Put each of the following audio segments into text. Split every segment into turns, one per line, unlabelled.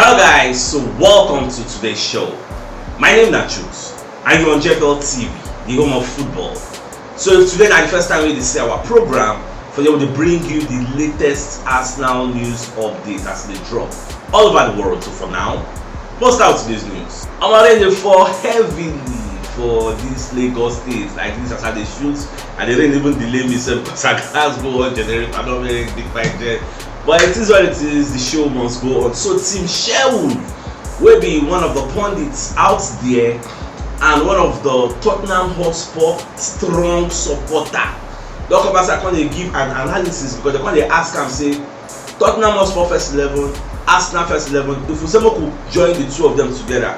Hello guys, so welcome to today's show. My name is CHUKS and you're on JFL TV, the home of football. So if today is the first time we see our program, for them to bring you the latest Arsenal news updates as they drop all over the world. So for now, most out today's news. I'm already for heavily for this Lagos state, like this as how they shoot, and they didn't even delay me because I can't go on generator. I don't really big fight there. But it is what it is, the show must go on. So Team Sherwood will be one of the pundits out there and one of the Tottenham Hotspur strong supporter. Don't come back and give an analysis because they're going to ask and say Tottenham Hotspur first 11, Arsenal first 11. If Usemo could join the two of them together,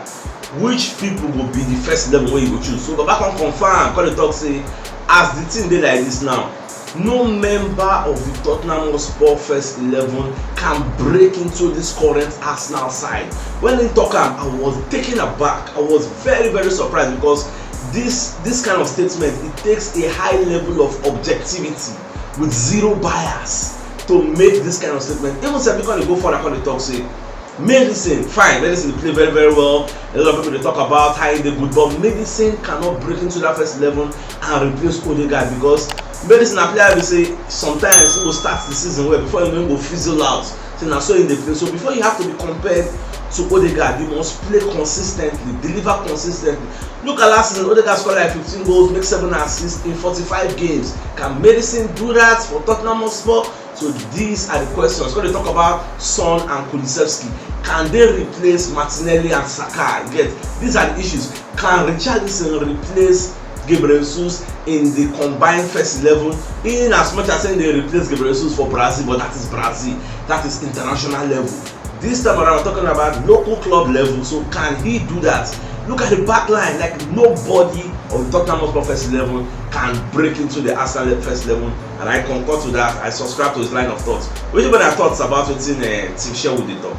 which people will be the first 11 where you go choose? So go back and confirm, call the talk say as the team they like this now. No member of the Tottenham Hotspur first 11 can break into this current Arsenal side. When they talk, I was taken aback. I was very surprised because this kind of statement, it takes a high level of objectivity with zero bias to make this kind of statement. Even if because they go for the talk say, medicine, fine, medicine play very well. A lot of people they talk about how they good, but medicine cannot break into that first 11 and replace Odegaard because medicine a player will say sometimes he will start the season well before you know he will fizzle out. So now so in the play. So before you have to be compared to Odegaard, you must play consistently, deliver consistently. Look at last season, Odegaard scored like 15 goals, make 7 assists in 45 games. Can medicine do that for Tottenham Hotspur? So these are the questions. When they talk about Son and Kulusevski, can they replace Martinelli and Saka? These are the issues. Can Richarlison replace Gabriel Jesus in the combined first 11? In as much as saying they replace Gabriel Jesus for Brazil, but that is Brazil, that is international level. This time around, we're talking about local club level. So can he do that? Look at the back line, like nobody of the Tottenham Hotspur first 11 can break into the Arsenal first 11, and I concur to that. I subscribe to his line of thoughts. Which one I thoughts about what Team Sherwood did talk.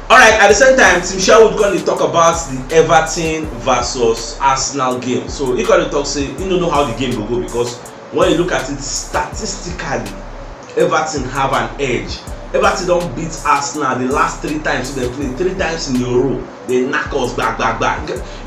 Alright, at the same time, Team Sherwood going to talk about the Everton versus Arsenal game. So he going to talk say he don't know how the game will go because when you look at it statistically, Everton have an edge. Everton don't beat Arsenal the last 3 times they played, 3 times in a row. They knock us back.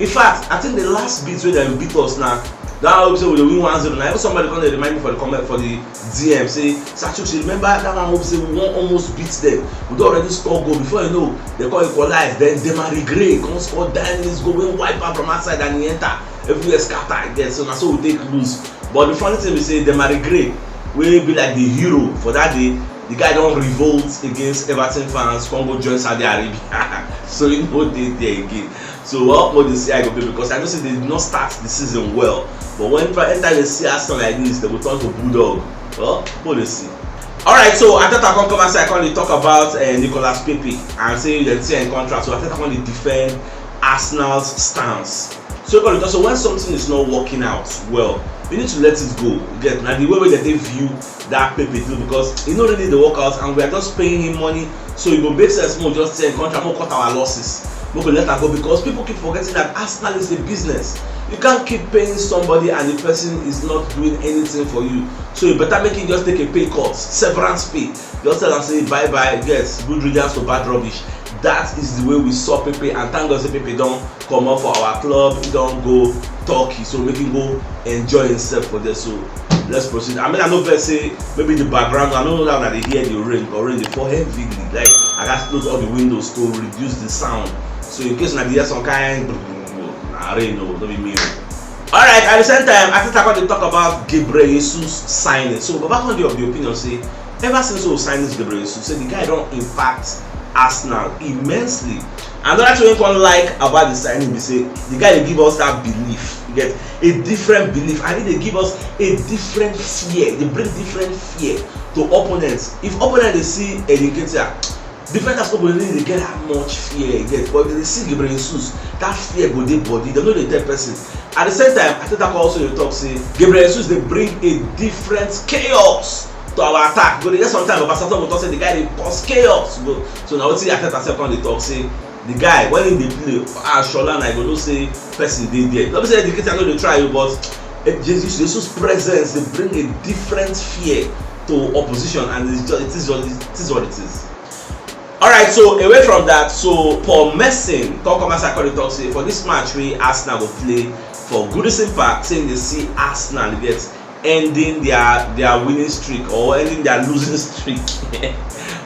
In fact, I think the last beat where they beat us now, that hope say we win 1-0. Now somebody come to remind me for the comment for the DM say, CHUKS, remember that one hope say we won't almost beat them. We don't already score goal before you know they call equalize. Then Demary Gray come score 9 minutes go when wipe out from outside and he enter. Everywhere scatter again. So now so we take lose. But the funny thing we say Demary Gray will be like the hero for that day. The guy don't revolt against Everton fans, Congo join Saudi Arabia. So you know they there again. So what more they say I go play because I know say they did not start the season well. But when enter the see Arsenal like this, they will turn to bulldog. Well, what they see. Alright, so I thought I come and say I can talk about Nicolas Pepe and say they see in contract. So I think I want to defend Arsenal's stance. So when something is not working out well, you need to let it go. Now the way that they view that Pepe do because he not really the workouts and we are just paying him money, so it will make sense more just say contract more cut our losses. We will let her go because people keep forgetting that Arsenal is a business. You can't keep paying somebody and the person is not doing anything for you. So you better make it just take a pay cut, severance pay. Just tell them say bye, yes, good riddance to bad rubbish. That is the way we saw Pepe, and thank God say Pepe don't come up for our club, he don't go Turkey, so make him go enjoy himself for this. So let's proceed. I mean, I know if say maybe the background, I don't know now that they hear the rain or rain they fall heavily. Like I got to close all the windows to reduce the sound. So in case now they hear some kind rain, no, don't be me. Alright, at the same time, I think I'm going to talk about Gabriel Jesus signing. So back on the opinion say ever since we signed this Gabriel Jesus, say the guy don't impact Arsenal immensely. Another thing we can like about the signing is say the guy they give us that belief. You get a different belief, and they give us a different fear. They bring different fear to opponents. If opponents they see educator, different as opponents they get that much fear. Get, but if they see Gabriel Jesus, that fear go their body. They know the third person. At the same time, I think that also you talk say Gabriel Jesus they bring a different chaos to our attack. But there's sometimes Obasanjo will talk say the guy they cause chaos. So now what see I second they talk say the guy when they play Shola and I go say person they there. Not say educator know they try you, but Jesus' presence they bring a different fear to opposition, and it is what it is. Alright, so away from that, so Paul Merson talk about psychology talk say for this match wey Arsenal go play for Goodison Park, saying they see Arsenal get ending their winning streak or ending their losing streak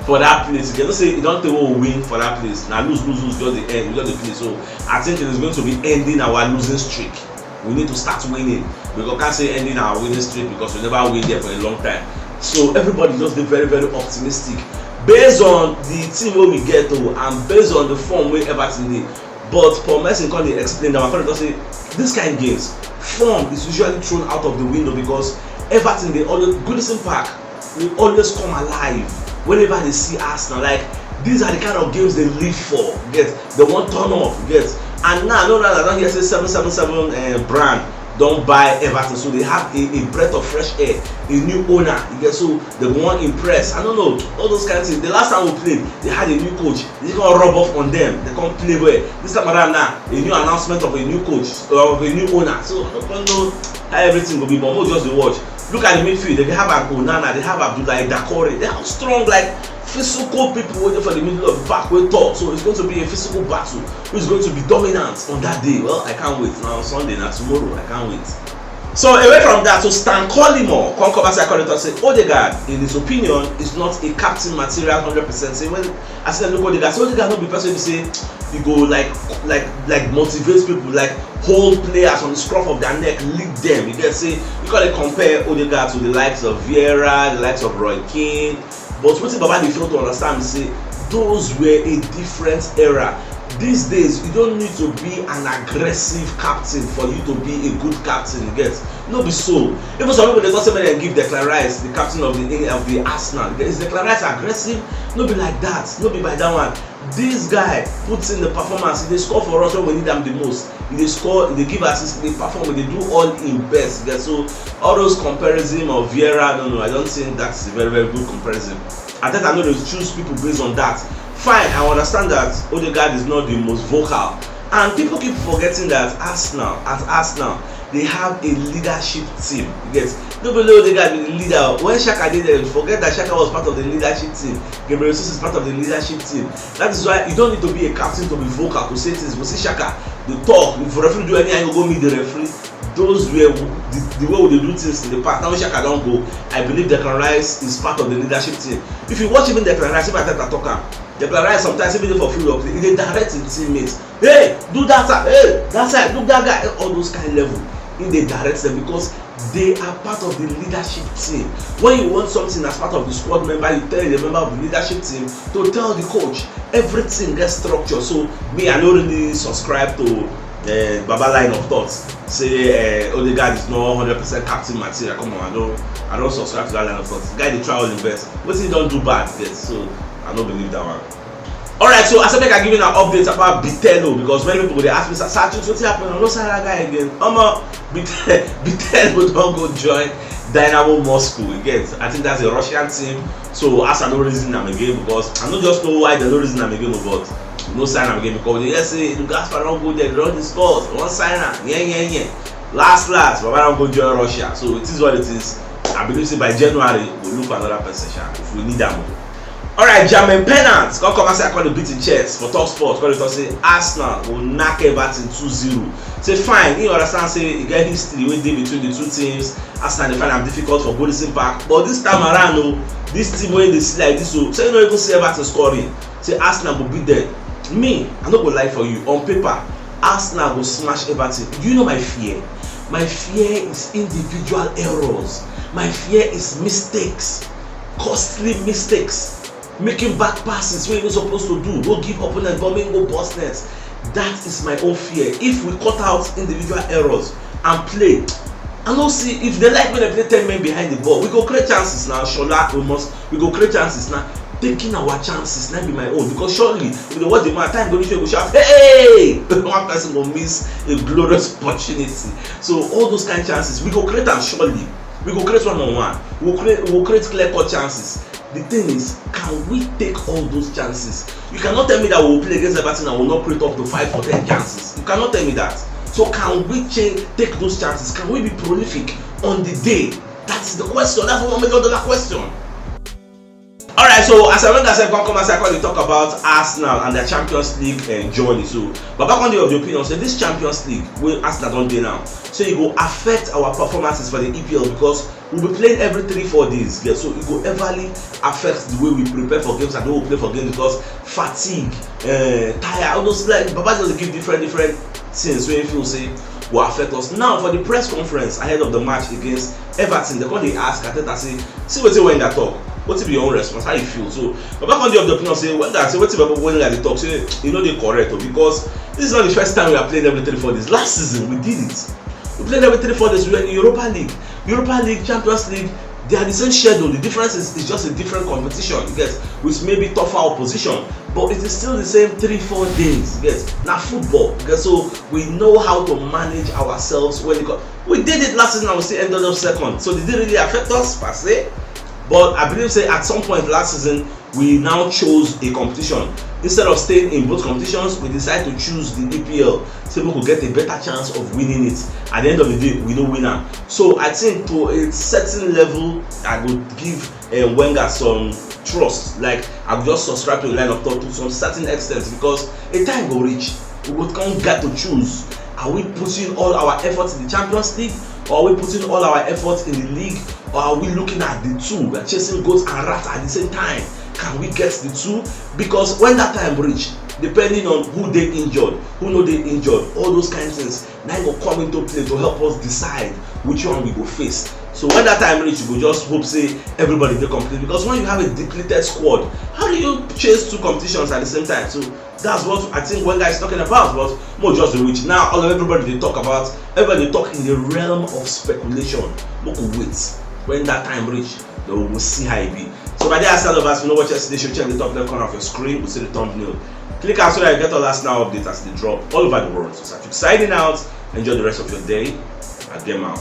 for that place. You don't say you don't think we'll win for that place. Now lose just the end, just the play. So I think it is going to be ending our losing streak. We need to start winning. We can't say ending our winning streak because we never win there for a long time. So everybody just be very, very optimistic. Based on the team wey we get though, and based on the form wey Everton dey, but Paul Merson come dey explain that one say this kind of games form is usually thrown out of the window because Everton dey always Goodison Park dey always come alive whenever they see Arsenal. Like these are the kind of games they live for. Get they wan turn up, get, and now no I don hear say 777 brand don buy Everton, so they have a breath of fresh air, a new owner, you get, so they want impress. I don't know, all those kind of things. The last time we played, they had a new coach, they can't rub off on them, they can't play well. This time around now, a new announcement of a new coach, of a new owner, so I don't know how everything will be, but we'll just watch. Look at the midfield, they have Onana, they have Abdullah Dakore, they have strong, like, physical people waiting for the middle of the park wey talk. So it's going to be a physical battle who is going to be dominant on that day. Well, I can't wait. Now Sunday, now tomorrow, I can't wait. So away from that, so Stan Collymore come cover psychology say Odegaard, in his opinion, is not a captain material 100%. Say when I say look Odegaard, so Odegaard not be person who say he go like motivates people, like hold players on the scruff of their neck, lead them. You get say you gotta compare Odegaard to the likes of Vieira, the likes of Roy Keane. But what Baba dey fail to understand is say those were a different era. These days, you don't need to be an aggressive captain for you to be a good captain. You get, no be so. Even some people they don't say when they give Declan Rice, the captain of the Arsenal. Is Declan Rice aggressive? No be like that. No be by that one. This guy puts in the performance. They score for us when we need them the most. They score, they give assist, they perform, they do all in best. Yeah, so all those comparison of Vieira, no, I don't think that's a very, very good comparison. I think I know they choose people based on that. Fine, I understand that Odegaard is not the most vocal, and people keep forgetting that at Arsenal, they have a leadership team. You get, nobody Odegaard is the leader. When Xhaka did it, forget that Xhaka was part of the leadership team. Gabriel Jesus is part of the leadership team. That is why you don't need to be a captain to be vocal, to say things. But see Xhaka, they talk. If the referee do anything, you go meet the referee. Those were the way they do things in the past. Now Xhaka don't go. I believe Declan Rice is part of the leadership team. If you watch even Declan Rice, if I talk Declan Rice sometimes even for field of play, they direct his teammates. Hey, do that side. Hey, that side. Look that guy. All those kind of level. They direct them because they are part of the leadership team. When you want something as part of the squad member, you tell the member of the leadership team to tell the coach. Everything gets structured. So me, I don't really subscribe to Baba line of thoughts. Say Odegaard is not 100% captain material. Come on, I don't subscribe to that line of thoughts. The guy they try all the best, but he don't do bad. Yes, so I don't believe that one. Alright, so I said I give you an update about Bitello because many people they ask me, Sachus, what's happening? I don't say that guy again. Bitello don't go join Dynamo Moscow again. I think that's a Russian team. So as I no reason I'm again because I don't just know why they no reason I'm again, but no sign I'm again because they just say the Gaspar don't go there, they don't discuss, one signer, yeah. Last, but I don't go join Russia. So it is what it is. I believe say by January we'll look for another person if we need them. Alright, German Pennant, come and say I call the beating chess for Talk Sports. Call it say Arsenal will knock Everton 2-0. Say fine, you understand, say you get history wey dey between the two teams. Arsenal they find am difficult for Goodison Park. But this time around, this team wey they see like this, so say you no even see Everton scoring. Say Arsenal will beat them. Me, I no go lie for you. On paper, Arsenal will smash Everton. Do you know my fear? My fear is individual errors. My fear is mistakes, costly mistakes. Making back passes when you're supposed to do, go give opponent bombing, go bust nets. That is my own fear. If we cut out individual errors and play, and don't see if they like when they play 10 men behind the ball, we go create chances now. Shola, we go create chances now. Taking our chances, not be my own. Because surely, if they watch the match, time going to go shout, hey! One person will miss a glorious opportunity. So all those kind of chances, we go create them surely. We go create one-on-one. We'll create clear-cut chances. The thing is, can we take all those chances? You cannot tell me that we will play against Everton and will not create up to 5 or 10 chances. You cannot tell me that. So can we take those chances? Can we be prolific on the day? That's the question. That's $1 million question. Alright, so as I went as I come as I call talk about Arsenal and their Champions League journey. So, but back on the opinion, say this Champions League where Arsenal don't do now, so it will affect our performances for the EPL because we'll be playing every 3-4 days. Yeah, so it will everly affect the way we prepare for games and the way we play for games because fatigue, tire, all those like Baba just give different things when you feel say will affect us. Now for the press conference ahead of the match against Everton, they come they ask Arteta say, see what you when they talk. What's be your own response? How you feel? So, but back on the opinion, say when that say what's about when they talk, say you know they correct because this is not the first time we are playing every 3-4 days. Last season we did it. We played every 3-4 days. We were in Europa League, Champions League. They are the same schedule. The difference is just a different competition. Yes, with maybe tougher opposition, but it is still the same 3-4 days. Yes, now football. Yes, so we know how to manage ourselves when it comes. We did it last season and we still ended up second. So did it really affect us per se? But I believe say at some point last season we now chose a competition instead of staying in both competitions. We decided to choose the EPL so we could get a better chance of winning it. At the end of the day, we know winner. So I think to a certain level, I would give Wenger some trust. Like I would just subscribe to the line of thought to some certain extent because a time will reach. We would can't get to choose. Are we putting all our efforts in the Champions League, or are we putting all our efforts in the league, or are we looking at the two? We are chasing goats and rats at the same time. Can we get the two? Because when that time reach, depending on who they injured, who know they injured, all those kind of things, now go come into play to help us decide which one we go face. So when that time reach, you go just hope say everybody they complete. Because when you have a depleted squad, how do you chase two competitions at the same time? So that's what I think Wenger is talking about. But more just the reach. Now all of everybody they talk about, everybody they talk in the realm of speculation. We could wait. When that time reach, then we will see how it be. So by the Arsenal lovers, you know what yesterday should check the top left corner of your screen. We'll see the thumbnail. Click out so that you get all Arsenal updates as they drop all over the world. So CHUKS signing out. Enjoy the rest of your day. And game out.